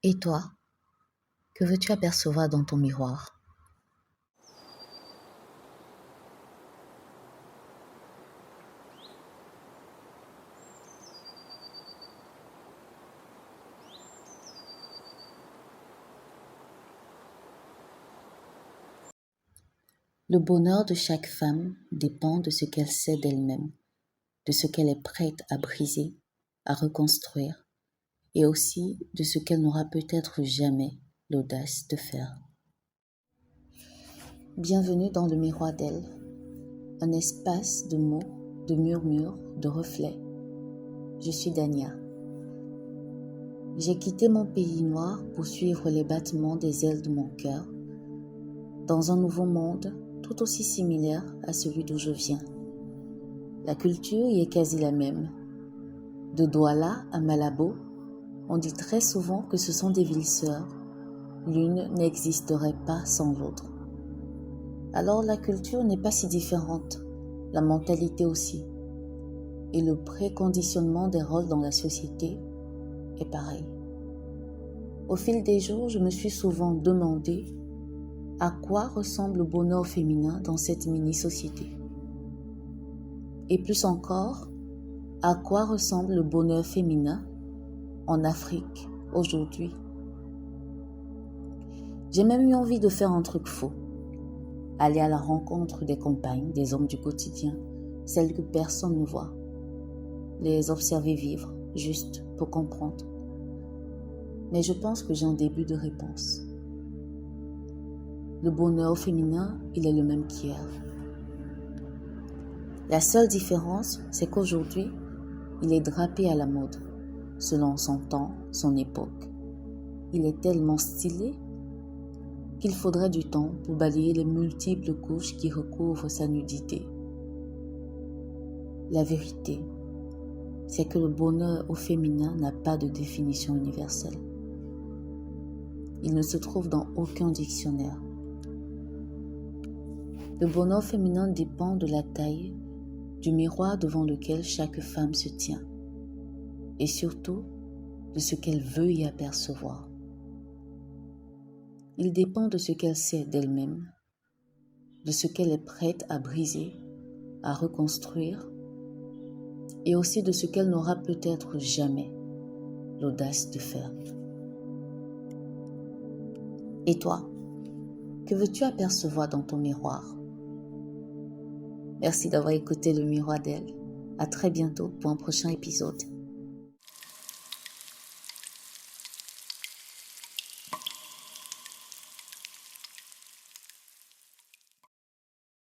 Et toi, que veux-tu apercevoir dans ton miroir? Le bonheur de chaque femme dépend de ce qu'elle sait d'elle-même, de ce qu'elle est prête à briser, à reconstruire, et aussi de ce qu'elle n'aura peut-être jamais l'audace de faire. Bienvenue dans le miroir d'elle, un espace de mots, de murmures, de reflets. Je suis Dania. J'ai quitté mon pays noir pour suivre les battements des ailes de mon cœur, dans un nouveau monde tout aussi similaire à celui d'où je viens. La culture y est quasi la même. De Douala à Malabo, on dit très souvent que ce sont des villes sœurs. L'une n'existerait pas sans l'autre. Alors la culture n'est pas si différente, la mentalité aussi. Et le préconditionnement des rôles dans la société est pareil. Au fil des jours, je me suis souvent demandé à quoi ressemble le bonheur féminin dans cette mini-société. Et plus encore, à quoi ressemble le bonheur féminin en Afrique aujourd'hui. J'ai même eu envie de faire un truc faux. Aller à la rencontre des compagnes, des hommes du quotidien, celles que personne ne voit. Les observer vivre, juste pour comprendre. Mais je pense que j'ai un début de réponse. Le bonheur féminin, il est le même qu'hier. La seule différence, c'est qu'aujourd'hui, il est drapé à la mode, selon son temps, son époque. Il est tellement stylé qu'il faudrait du temps pour balayer les multiples couches qui recouvrent sa nudité. La vérité, c'est que le bonheur au féminin n'a pas de définition universelle. Il ne se trouve dans aucun dictionnaire. Le bonheur féminin dépend de la taille du miroir devant lequel chaque femme se tient, et surtout de ce qu'elle veut y apercevoir. Il dépend de ce qu'elle sait d'elle-même, de ce qu'elle est prête à briser, à reconstruire, et aussi de ce qu'elle n'aura peut-être jamais l'audace de faire. Et toi, que veux-tu apercevoir dans ton miroir? Merci d'avoir écouté le miroir d'elle. À très bientôt pour un prochain épisode.